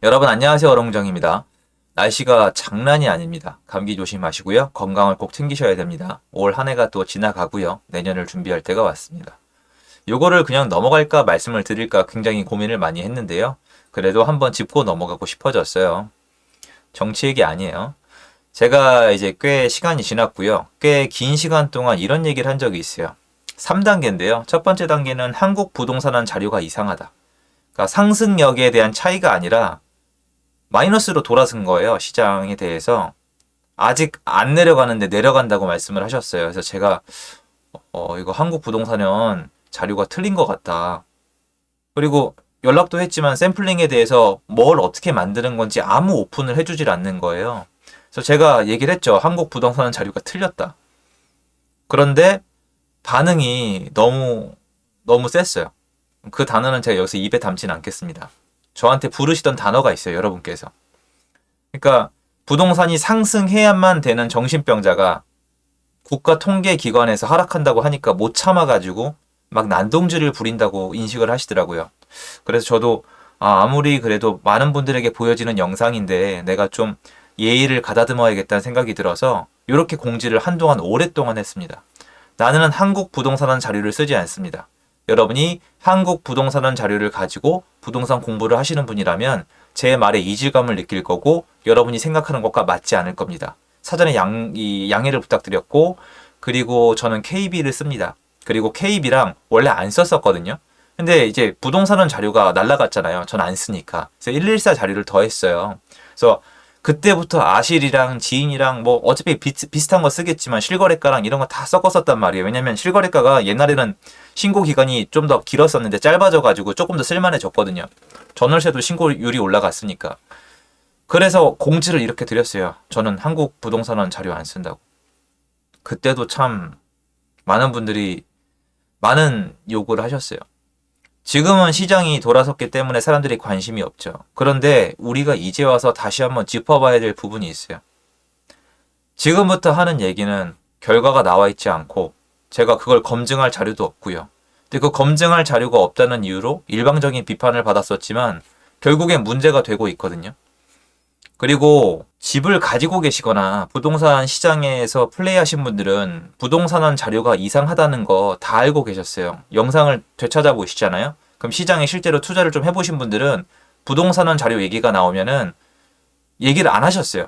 여러분 안녕하세요. 어롱정입니다. 날씨가 장난이 아닙니다. 감기 조심하시고요. 건강을 꼭 챙기셔야 됩니다. 올 한 해가 또 지나가고요. 내년을 준비할 때가 왔습니다. 요거를 그냥 넘어갈까 말씀을 드릴까 굉장히 고민을 많이 했는데요. 그래도 한번 짚고 넘어가고 싶어졌어요. 정치 얘기 아니에요. 제가 이제 꽤 시간이 지났고요. 꽤 긴 시간 동안 이런 얘기를 한 적이 있어요. 3단계인데요. 첫 번째 단계는 한국 부동산은 자료가 이상하다. 그러니까 상승력에 대한 차이가 아니라 마이너스로 돌아선 거예요. 시장에 대해서. 아직 안 내려가는데 내려간다고 말씀을 하셨어요. 그래서 제가 이거 한국 부동산은 자료가 틀린 것 같다. 그리고 연락도 했지만 샘플링에 대해서 뭘 어떻게 만드는 건지 아무 오픈을 해주질 않는 거예요. 그래서 제가 얘기를 했죠. 한국 부동산은 자료가 틀렸다. 그런데 반응이 너무 셌어요. 그 단어는 제가 여기서 입에 담진 않겠습니다. 저한테 부르시던 단어가 있어요. 여러분께서. 그러니까 부동산이 상승해야만 되는 정신병자가 국가통계기관에서 하락한다고 하니까 못 참아가지고 막 난동질을 부린다고 인식을 하시더라고요. 그래서 저도 아무리 그래도 많은 분들에게 보여지는 영상인데 내가 좀 예의를 가다듬어야겠다는 생각이 들어서 이렇게 공지를 한동안 오랫동안 했습니다. 나는 한국 부동산원 자료를 쓰지 않습니다. 여러분이 한국 부동산원 자료를 가지고 부동산 공부를 하시는 분이라면 제 말에 이질감을 느낄 거고 여러분이 생각하는 것과 맞지 않을 겁니다. 사전에 양해를 부탁드렸고 그리고 저는 KB를 씁니다. 그리고 KB랑 원래 안 썼었거든요. 근데 이제 부동산원 자료가 날라갔잖아요. 전 안 쓰니까. 그래서 114 자료를 더했어요. 그래서 그때부터 아실이랑 지인이랑 뭐 어차피 비슷한 거 쓰겠지만 실거래가랑 이런 거 다 섞어 썼단 말이에요. 왜냐면 실거래가가 옛날에는 신고 기간이 좀 더 길었었는데 짧아져가지고 조금 더 쓸만해졌거든요. 전월세도 신고율이 올라갔으니까. 그래서 공지를 이렇게 드렸어요. 저는 한국 부동산원 자료 안 쓴다고. 그때도 참 많은 분들이 많은 요구를 하셨어요. 지금은 시장이 돌아섰기 때문에 사람들이 관심이 없죠. 그런데 우리가 이제 와서 다시 한번 짚어봐야 될 부분이 있어요. 지금부터 하는 얘기는 결과가 나와 있지 않고 제가 그걸 검증할 자료도 없고요. 근데 그 검증할 자료가 없다는 이유로 일방적인 비판을 받았었지만 결국엔 문제가 되고 있거든요. 그리고 집을 가지고 계시거나 부동산 시장에서 플레이하신 분들은 부동산원 자료가 이상하다는 거 다 알고 계셨어요. 영상을 되찾아 보시잖아요. 그럼 시장에 실제로 투자를 좀 해보신 분들은 부동산원 자료 얘기가 나오면은 얘기를 안 하셨어요.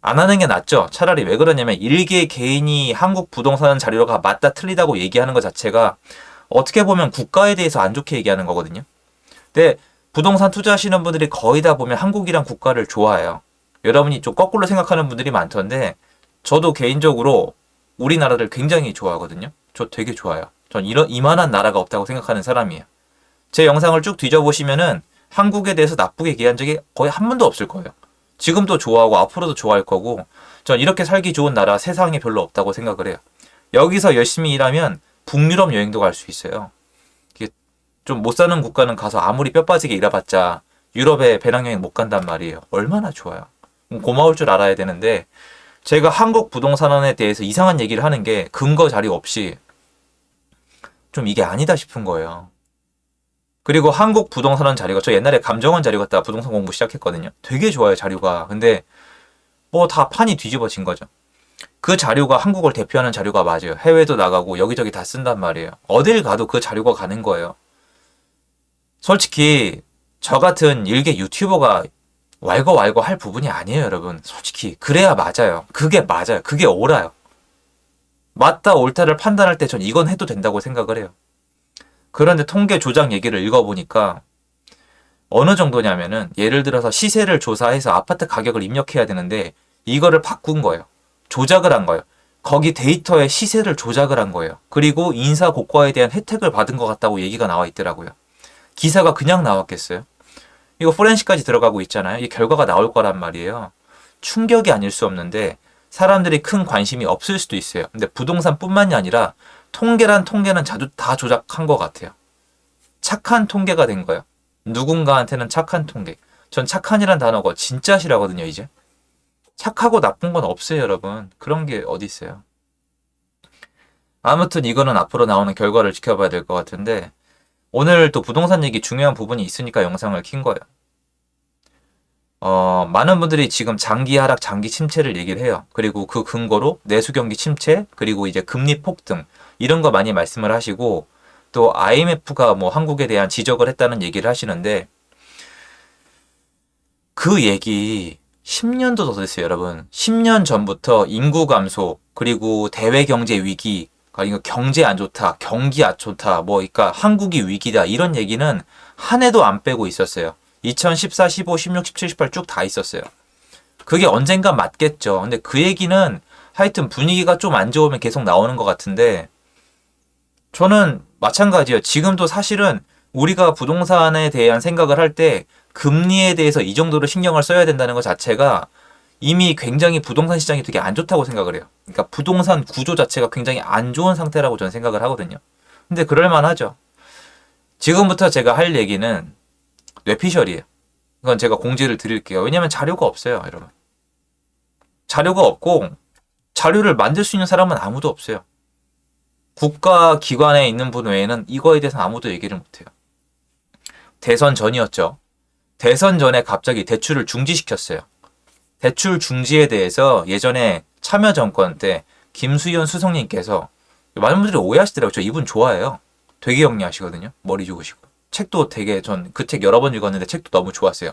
안 하는 게 낫죠. 차라리 왜 그러냐면 일개 개인이 한국 부동산 자료가 맞다 틀리다고 얘기하는 것 자체가 어떻게 보면 국가에 대해서 안 좋게 얘기하는 거거든요. 근데 부동산 투자하시는 분들이 거의 다 보면 한국이란 국가를 좋아해요. 여러분이 좀 거꾸로 생각하는 분들이 많던데 저도 개인적으로 우리나라를 굉장히 좋아하거든요. 저 되게 좋아요. 전 이만한 나라가 없다고 생각하는 사람이에요. 제 영상을 쭉 뒤져보시면은 한국에 대해서 나쁘게 얘기한 적이 거의 한 번도 없을 거예요. 지금도 좋아하고 앞으로도 좋아할 거고 전 이렇게 살기 좋은 나라 세상에 별로 없다고 생각을 해요. 여기서 열심히 일하면 북유럽 여행도 갈 수 있어요. 좀 못 사는 국가는 가서 아무리 뼈 빠지게 일해봤자 유럽에 배낭여행 못 간단 말이에요. 얼마나 좋아요. 고마울 줄 알아야 되는데 제가 한국 부동산원에 대해서 이상한 얘기를 하는 게 근거 자료 없이 좀 이게 아니다 싶은 거예요. 그리고 한국 부동산원 자료가 저 옛날에 감정원 자료 갖다가 부동산 공부 시작했거든요. 되게 좋아요 자료가. 근데 뭐 다 판이 뒤집어진 거죠. 그 자료가 한국을 대표하는 자료가 맞아요. 해외도 나가고 여기저기 다 쓴단 말이에요. 어딜 가도 그 자료가 가는 거예요. 솔직히 저 같은 일개 유튜버가 왈가왈부 할 부분이 아니에요, 여러분. 솔직히 그래야 맞아요. 그게 맞아요. 그게 옳아요. 맞다 옳다를 판단할 때 전 이건 해도 된다고 생각을 해요. 그런데 통계 조작 얘기를 읽어보니까 어느 정도냐면은 예를 들어서 시세를 조사해서 아파트 가격을 입력해야 되는데 이거를 바꾼 거예요. 조작을 한 거예요. 거기 데이터에 시세를 조작을 한 거예요. 그리고 인사 고과에 대한 혜택을 받은 것 같다고 얘기가 나와 있더라고요. 기사가 그냥 나왔겠어요? 이거 포렌식까지 들어가고 있잖아요. 이 결과가 나올 거란 말이에요. 충격이 아닐 수 없는데 사람들이 큰 관심이 없을 수도 있어요. 근데 부동산뿐만이 아니라 통계는 다 조작한 것 같아요. 착한 통계가 된 거예요. 누군가한테는 착한 통계. 전 착한이란 단어가 진짜 싫어하거든요, 이제. 착하고 나쁜 건 없어요, 여러분. 그런 게 어디 있어요. 아무튼 이거는 앞으로 나오는 결과를 지켜봐야 될 것 같은데 오늘 또 부동산 얘기 중요한 부분이 있으니까 영상을 킨 거예요. 많은 분들이 지금 장기 하락, 장기 침체를 얘기를 해요. 그리고 그 근거로 내수 경기 침체, 그리고 이제 금리 폭등 이런 거 많이 말씀을 하시고 또 IMF가 뭐 한국에 대한 지적을 했다는 얘기를 하시는데 그 얘기 10년도 더 됐어요, 여러분. 10년 전부터 인구 감소, 그리고 대외 경제 위기, 그러니까 경제 안 좋다, 경기 안 좋다, 뭐, 그러니까 한국이 위기다, 이런 얘기는 한 해도 안 빼고 있었어요. 2014, 15, 16, 17, 18 쭉 다 있었어요. 그게 언젠가 맞겠죠. 근데 그 얘기는 하여튼 분위기가 좀 안 좋으면 계속 나오는 것 같은데 저는 마찬가지예요. 지금도 사실은 우리가 부동산에 대한 생각을 할 때 금리에 대해서 이 정도로 신경을 써야 된다는 것 자체가 이미 굉장히 부동산 시장이 되게 안 좋다고 생각을 해요. 그러니까 부동산 구조 자체가 굉장히 안 좋은 상태라고 저는 생각을 하거든요. 근데 그럴 만하죠. 지금부터 제가 할 얘기는 뇌피셜이에요. 이건 제가 공지를 드릴게요. 왜냐면 자료가 없어요, 여러분. 자료가 없고 자료를 만들 수 있는 사람은 아무도 없어요. 국가 기관에 있는 분 외에는 이거에 대해서 아무도 얘기를 못해요. 대선 전이었죠. 대선 전에 갑자기 대출을 중지시켰어요. 대출 중지에 대해서 예전에 참여정권 때 김수현 수석님께서 많은 분들이 오해하시더라고요. 저 이분 좋아해요. 되게 영리하시거든요. 머리 좋으시고. 책도 되게 전 그 책 여러 번 읽었는데 책도 너무 좋았어요.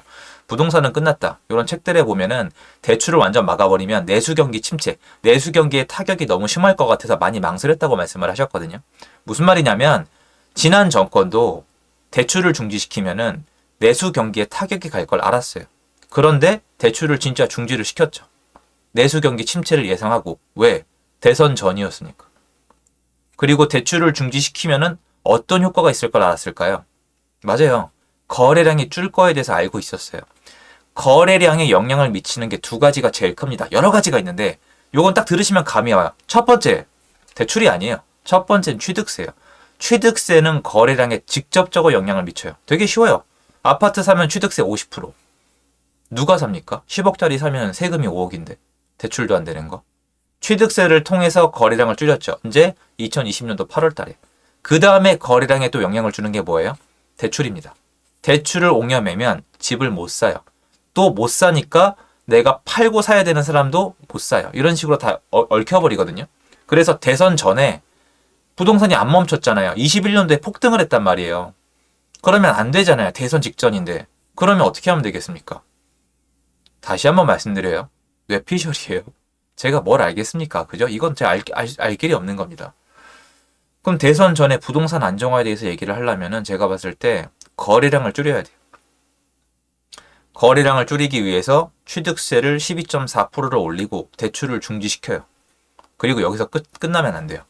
부동산은 끝났다. 이런 책들에 보면은 대출을 완전 막아버리면 내수 경기 침체, 내수 경기의 타격이 너무 심할 것 같아서 많이 망설였다고 말씀을 하셨거든요. 무슨 말이냐면 지난 정권도 대출을 중지시키면은 내수 경기에 타격이 갈 걸 알았어요. 그런데 대출을 진짜 중지를 시켰죠. 내수 경기 침체를 예상하고. 왜? 대선 전이었으니까. 그리고 대출을 중지시키면은 어떤 효과가 있을 걸 알았을까요? 맞아요. 거래량이 줄 거에 대해서 알고 있었어요. 거래량에 영향을 미치는 게 두 가지가 제일 큽니다. 여러 가지가 있는데 요건 딱 들으시면 감이 와요. 첫 번째, 대출이 아니에요. 첫 번째는 취득세예요. 취득세는 거래량에 직접적으로 영향을 미쳐요. 되게 쉬워요. 아파트 사면 취득세 50%. 누가 삽니까? 10억짜리 사면 세금이 5억인데 대출도 안 되는 거. 취득세를 통해서 거래량을 줄였죠. 이제 2020년도 8월 달에. 그 다음에 거래량에 또 영향을 주는 게 뭐예요? 대출입니다. 대출을 옹여매면 집을 못 사요. 또 못 사니까 내가 팔고 사야 되는 사람도 못 사요. 이런 식으로 다 얽혀버리거든요. 그래서 대선 전에 부동산이 안 멈췄잖아요. 21년도에 폭등을 했단 말이에요. 그러면 안 되잖아요. 대선 직전인데. 그러면 어떻게 하면 되겠습니까? 다시 한번 말씀드려요. 뇌피셜이에요. 제가 뭘 알겠습니까? 그죠? 이건 제가 알 길이 없는 겁니다. 그럼 대선 전에 부동산 안정화에 대해서 얘기를 하려면은 제가 봤을 때 거래량을 줄여야 돼요. 거래량을 줄이기 위해서 취득세를 12.4%로 올리고 대출을 중지시켜요. 그리고 여기서 끝나면 안 돼요.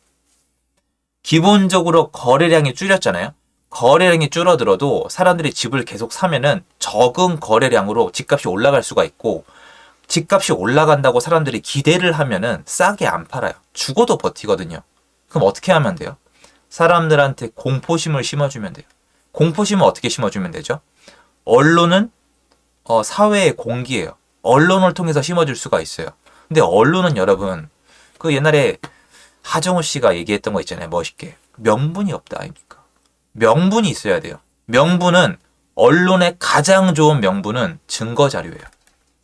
기본적으로 거래량이 줄였잖아요. 거래량이 줄어들어도 사람들이 집을 계속 사면은 적은 거래량으로 집값이 올라갈 수가 있고 집값이 올라간다고 사람들이 기대를 하면은 싸게 안 팔아요. 죽어도 버티거든요. 그럼 어떻게 하면 돼요? 사람들한테 공포심을 심어주면 돼요. 공포심을 어떻게 심어주면 되죠? 언론은 사회의 공기예요. 언론을 통해서 심어줄 수가 있어요. 근데 언론은 여러분 그 옛날에 하정우 씨가 얘기했던 거 있잖아요. 멋있게. 명분이 없다 아닙니까? 명분이 있어야 돼요. 명분은 언론의 가장 좋은 명분은 증거 자료예요.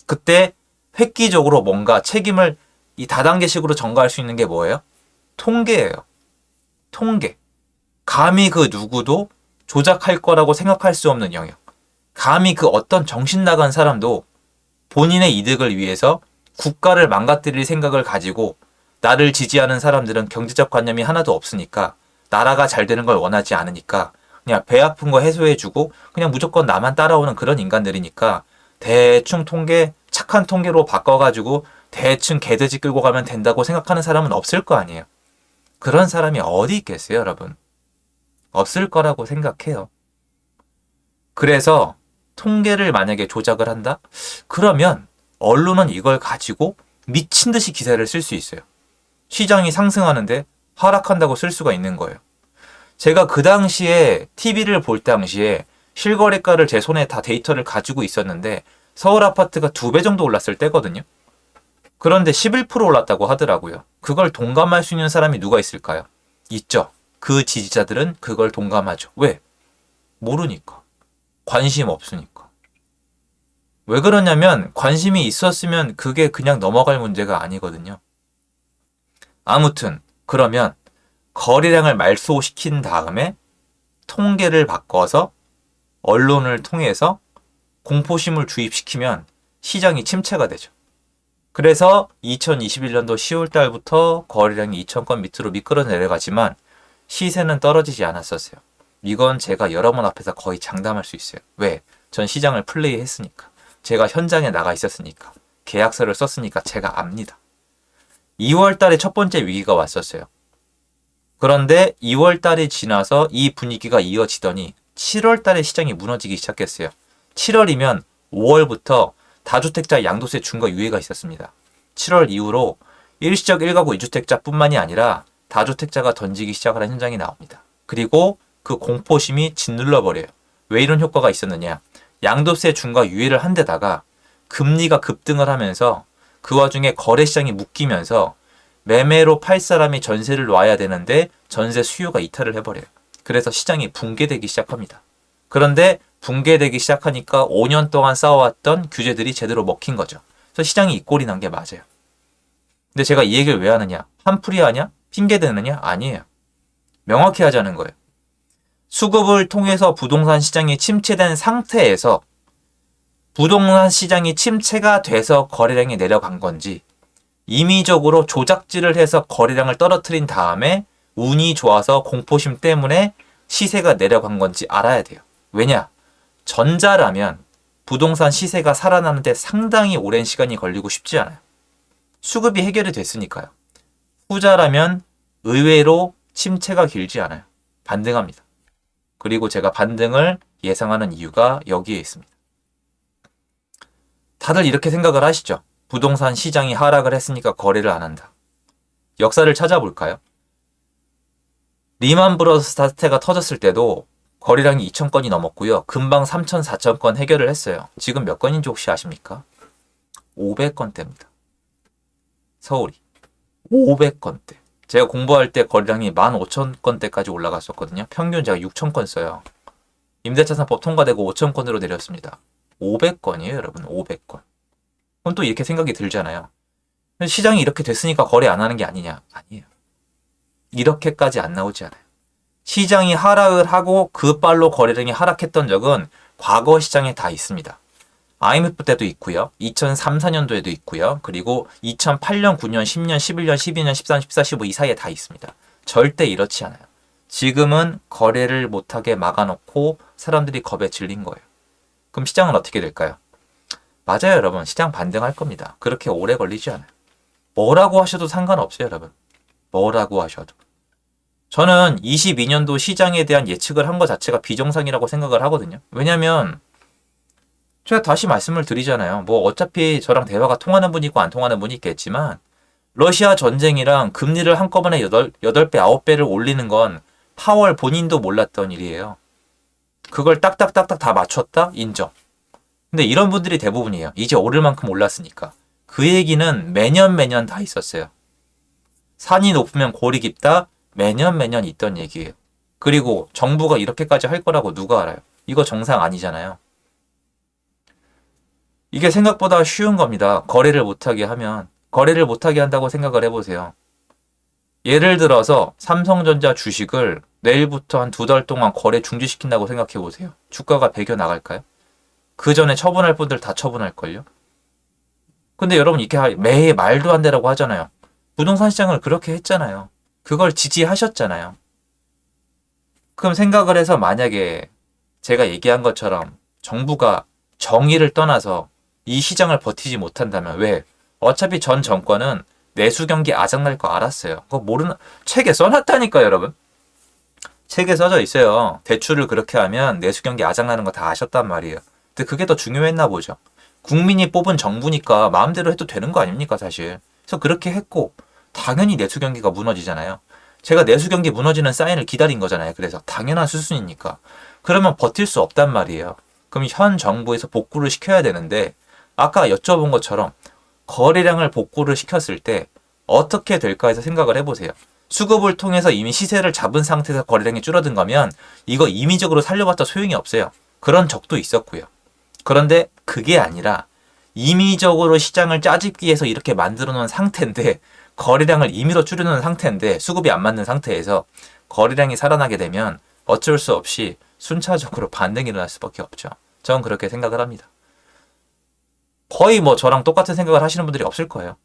그때 획기적으로 뭔가 책임을 이 다단계식으로 전가할 수 있는 게 뭐예요? 통계예요. 통계. 감히 그 누구도 조작할 거라고 생각할 수 없는 영역. 감히 그 어떤 정신 나간 사람도 본인의 이득을 위해서 국가를 망가뜨릴 생각을 가지고 나를 지지하는 사람들은 경제적 관념이 하나도 없으니까 나라가 잘 되는 걸 원하지 않으니까 그냥 배 아픈 거 해소해주고 그냥 무조건 나만 따라오는 그런 인간들이니까 대충 통계, 착한 통계로 바꿔가지고 대충 개돼지 끌고 가면 된다고 생각하는 사람은 없을 거 아니에요. 그런 사람이 어디 있겠어요, 여러분? 없을 거라고 생각해요. 그래서 통계를 만약에 조작을 한다? 그러면 언론은 이걸 가지고 미친 듯이 기사를 쓸 수 있어요. 시장이 상승하는데 하락한다고 쓸 수가 있는 거예요. 제가 그 당시에 TV를 볼 당시에 실거래가를 제 손에 다 데이터를 가지고 있었는데 서울 아파트가 2배 정도 올랐을 때거든요. 그런데 11% 올랐다고 하더라고요. 그걸 동감할 수 있는 사람이 누가 있을까요? 있죠. 그 지지자들은 그걸 동감하죠. 왜? 모르니까. 관심 없으니까. 왜 그러냐면 관심이 있었으면 그게 그냥 넘어갈 문제가 아니거든요. 아무튼 그러면 거래량을 말소시킨 다음에 통계를 바꿔서 언론을 통해서 공포심을 주입시키면 시장이 침체가 되죠. 그래서 2021년도 10월 달부터 거래량이 2,000건 밑으로 미끄러 내려가지만 시세는 떨어지지 않았었어요. 이건 제가 여러분 앞에서 거의 장담할 수 있어요. 왜? 전 시장을 플레이했으니까. 제가 현장에 나가 있었으니까. 계약서를 썼으니까 제가 압니다. 2월 달에 첫 번째 위기가 왔었어요. 그런데 2월 달이 지나서 이 분위기가 이어지더니 7월 달에 시장이 무너지기 시작했어요. 7월이면 5월부터 다주택자 양도세 중과 유예가 있었습니다. 7월 이후로 일시적 1가구 2주택자뿐만이 아니라 다주택자가 던지기 시작하는 현상이 나옵니다. 그리고 그 공포심이 짓눌러 버려요. 왜 이런 효과가 있었느냐? 양도세 중과 유예를 한 데다가 금리가 급등을 하면서 그 와중에 거래시장이 묶이면서 매매로 팔 사람이 전세를 놔야 되는데 전세 수요가 이탈을 해버려요. 그래서 시장이 붕괴되기 시작합니다. 그런데 붕괴되기 시작하니까 5년 동안 쌓아왔던 규제들이 제대로 먹힌 거죠. 그래서 시장이 이 꼴이 난 게 맞아요. 근데 제가 이 얘기를 왜 하느냐? 한풀이 하냐? 핑계대느냐? 아니에요. 명확히 하자는 거예요. 수급을 통해서 부동산 시장이 침체된 상태에서 부동산 시장이 침체가 돼서 거래량이 내려간 건지 임의적으로 조작질을 해서 거래량을 떨어뜨린 다음에 운이 좋아서 공포심 때문에 시세가 내려간 건지 알아야 돼요. 왜냐? 전자라면 부동산 시세가 살아나는데 상당히 오랜 시간이 걸리고 쉽지 않아요. 수급이 해결이 됐으니까요. 후자라면 의외로 침체가 길지 않아요. 반등합니다. 그리고 제가 반등을 예상하는 이유가 여기에 있습니다. 다들 이렇게 생각을 하시죠? 부동산 시장이 하락을 했으니까 거래를 안 한다. 역사를 찾아볼까요? 리만 브러더스 사태가 터졌을 때도 거래량이 2,000건이 넘었고요. 금방 3,000, 4,000건 해결을 했어요. 지금 몇 건인지 혹시 아십니까? 500건대입니다. 서울이. 500건대. 제가 공부할 때 거래량이 15,000건대까지 올라갔었거든요. 평균 제가 6,000건 써요. 임대차 3법 통과되고 5,000건으로 내렸습니다. 500건이에요, 여러분. 500건. 그럼 또 이렇게 생각이 들잖아요. 시장이 이렇게 됐으니까 거래 안 하는 게 아니냐? 아니에요. 이렇게까지 안 나오지 않아요. 시장이 하락을 하고 그 빨로 거래량이 하락했던 적은 과거 시장에 다 있습니다. IMF 때도 있고요. 2003, 4년도에도 있고요. 그리고 2008년, 9년, 10년, 11년, 12년, 13, 14, 15 이 사이에 다 있습니다. 절대 이렇지 않아요. 지금은 거래를 못하게 막아놓고 사람들이 겁에 질린 거예요. 그럼 시장은 어떻게 될까요? 맞아요, 여러분. 시장 반등할 겁니다. 그렇게 오래 걸리지 않아요. 뭐라고 하셔도 상관없어요, 여러분. 뭐라고 하셔도. 저는 22년도 시장에 대한 예측을 한 것 자체가 비정상이라고 생각을 하거든요. 왜냐면 제가 다시 말씀을 드리잖아요. 뭐 어차피 저랑 대화가 통하는 분이 있고 안 통하는 분이 있겠지만 러시아 전쟁이랑 금리를 한꺼번에 8배, 9배를 올리는 건 파월 본인도 몰랐던 일이에요. 그걸 딱딱딱딱 다 맞췄다? 인정. 근데 이런 분들이 대부분이에요. 이제 오를 만큼 올랐으니까. 그 얘기는 매년 다 있었어요. 산이 높으면 골이 깊다? 매년 있던 얘기예요. 그리고 정부가 이렇게까지 할 거라고 누가 알아요? 이거 정상 아니잖아요. 이게 생각보다 쉬운 겁니다. 거래를 못하게 하면. 거래를 못하게 한다고 생각을 해보세요. 예를 들어서 삼성전자 주식을 내일부터 한 2달 동안 거래 중지시킨다고 생각해보세요. 주가가 배겨 나갈까요? 그 전에 처분할 분들 다 처분할걸요? 근데 여러분 이렇게 매해 말도 안 되라고 하잖아요. 부동산 시장을 그렇게 했잖아요. 그걸 지지하셨잖아요. 그럼 생각을 해서 만약에 제가 얘기한 것처럼 정부가 정의를 떠나서 이 시장을 버티지 못한다면 왜? 어차피 전 정권은 내수 경기 아작날 거 알았어요. 그거 모르는 책에 써놨다니까요, 여러분. 책에 써져 있어요. 대출을 그렇게 하면 내수 경기 아작나는 거 다 아셨단 말이에요. 근데 그게 더 중요했나 보죠. 국민이 뽑은 정부니까 마음대로 해도 되는 거 아닙니까, 사실. 그래서 그렇게 했고 당연히 내수 경기가 무너지잖아요. 제가 내수 경기 무너지는 사인을 기다린 거잖아요. 그래서 당연한 수순이니까. 그러면 버틸 수 없단 말이에요. 그럼 현 정부에서 복구를 시켜야 되는데 아까 여쭤본 것처럼 거래량을 복구를 시켰을 때 어떻게 될까 해서 생각을 해보세요. 수급을 통해서 이미 시세를 잡은 상태에서 거래량이 줄어든 거면 이거 임의적으로 살려봤자 소용이 없어요. 그런 적도 있었고요. 그런데 그게 아니라 임의적으로 시장을 짜집기 위해서 이렇게 만들어 놓은 상태인데 거래량을 임의로 줄여놓은 상태인데 수급이 안 맞는 상태에서 거래량이 살아나게 되면 어쩔 수 없이 순차적으로 반등이 일어날 수밖에 없죠. 저는 그렇게 생각을 합니다. 거의 뭐 저랑 똑같은 생각을 하시는 분들이 없을 거예요.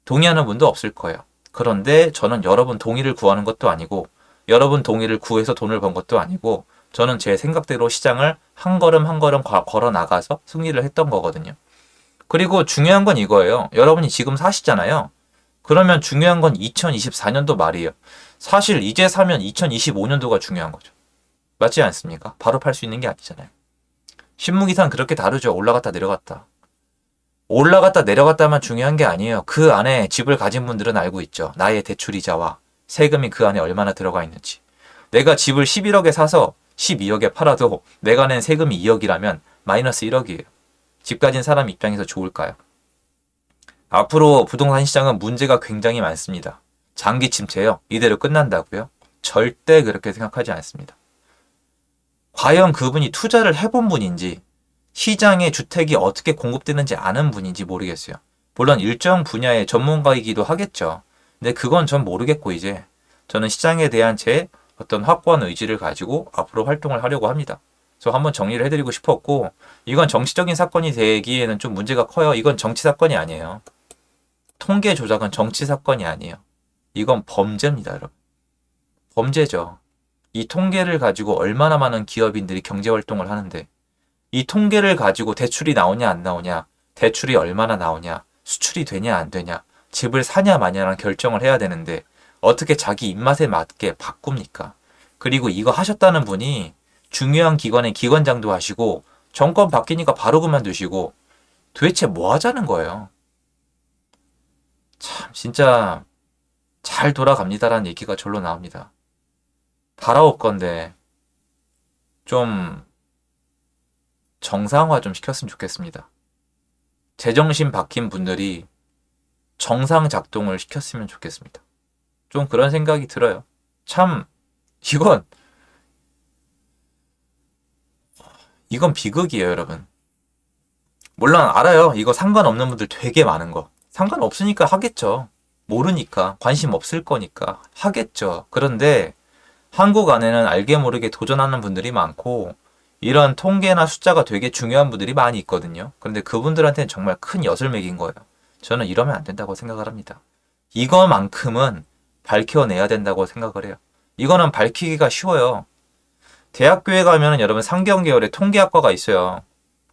동의하는 분도 없을 거예요. 그런데 저는 여러분 동의를 구하는 것도 아니고 여러분 동의를 구해서 돈을 번 것도 아니고 저는 제 생각대로 시장을 한 걸음 한 걸음 걸어 나가서 승리를 했던 거거든요. 그리고 중요한 건 이거예요. 여러분이 지금 사시잖아요. 그러면 중요한 건 2024년도 말이에요. 사실 이제 사면 2025년도가 중요한 거죠. 맞지 않습니까? 바로 팔 수 있는 게 아니잖아요. 신무기사는 그렇게 다르죠. 올라갔다 내려갔다. 올라갔다 내려갔다만 중요한 게 아니에요. 그 안에 집을 가진 분들은 알고 있죠. 나의 대출이자와 세금이 그 안에 얼마나 들어가 있는지. 내가 집을 11억에 사서 12억에 팔아도 내가 낸 세금이 2억이라면 마이너스 1억이에요. 집 가진 사람 입장에서 좋을까요? 앞으로 부동산 시장은 문제가 굉장히 많습니다. 장기 침체요. 이대로 끝난다고요? 절대 그렇게 생각하지 않습니다. 과연 그분이 투자를 해본 분인지 시장에 주택이 어떻게 공급되는지 아는 분인지 모르겠어요. 물론 일정 분야의 전문가이기도 하겠죠. 근데 그건 전 모르겠고 이제 저는 시장에 대한 제 어떤 확고한 의지를 가지고 앞으로 활동을 하려고 합니다. 그래서 한번 정리를 해드리고 싶었고 이건 정치적인 사건이 되기에는 좀 문제가 커요. 이건 정치 사건이 아니에요. 통계 조작은 정치 사건이 아니에요. 이건 범죄입니다, 여러분. 범죄죠. 이 통계를 가지고 얼마나 많은 기업인들이 경제 활동을 하는데 이 통계를 가지고 대출이 나오냐 안 나오냐, 대출이 얼마나 나오냐, 수출이 되냐 안 되냐, 집을 사냐 마냐라는 결정을 해야 되는데 어떻게 자기 입맛에 맞게 바꿉니까? 그리고 이거 하셨다는 분이 중요한 기관의 기관장도 하시고 정권 바뀌니까 바로 그만두시고 도대체 뭐 하자는 거예요? 참 진짜 잘 돌아갑니다라는 얘기가 절로 나옵니다. 바라올 건데 좀 정상화 좀 시켰으면 좋겠습니다. 제정신 박힌 분들이 정상 작동을 시켰으면 좋겠습니다. 좀 그런 생각이 들어요. 참 이건 비극이에요, 여러분. 물론 알아요. 이거 상관없는 분들 되게 많은 거. 상관없으니까 하겠죠. 모르니까 관심 없을 거니까 하겠죠. 그런데 한국 안에는 알게 모르게 도전하는 분들이 많고 이런 통계나 숫자가 되게 중요한 분들이 많이 있거든요. 그런데 그분들한테는 정말 큰 엿을 매긴 거예요. 저는 이러면 안 된다고 생각을 합니다. 이거만큼은 밝혀내야 된다고 생각을 해요. 이거는 밝히기가 쉬워요. 대학교에 가면 여러분 상경계열에 통계학과가 있어요.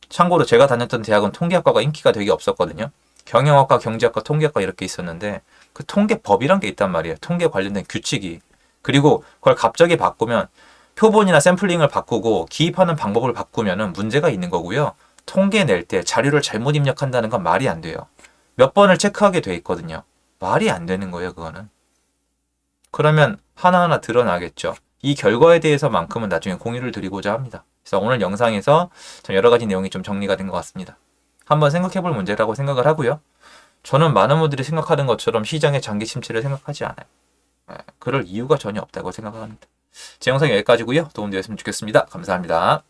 참고로 제가 다녔던 대학은 통계학과가 인기가 되게 없었거든요. 경영학과, 경제학과, 통계학과 이렇게 있었는데 그 통계법이란 게 있단 말이에요. 통계 관련된 규칙이. 그리고 그걸 갑자기 바꾸면 표본이나 샘플링을 바꾸고 기입하는 방법을 바꾸면 문제가 있는 거고요. 통계 낼 때 자료를 잘못 입력한다는 건 말이 안 돼요. 몇 번을 체크하게 돼 있거든요. 말이 안 되는 거예요, 그거는. 그러면 하나하나 드러나겠죠. 이 결과에 대해서만큼은 나중에 공유를 드리고자 합니다. 그래서 오늘 영상에서 여러 가지 내용이 좀 정리가 된 것 같습니다. 한번 생각해 볼 문제라고 생각을 하고요. 저는 많은 분들이 생각하는 것처럼 시장의 장기 침체를 생각하지 않아요. 그럴 이유가 전혀 없다고 생각합니다. 제 영상 여기까지고요. 도움되었으면 좋겠습니다. 감사합니다.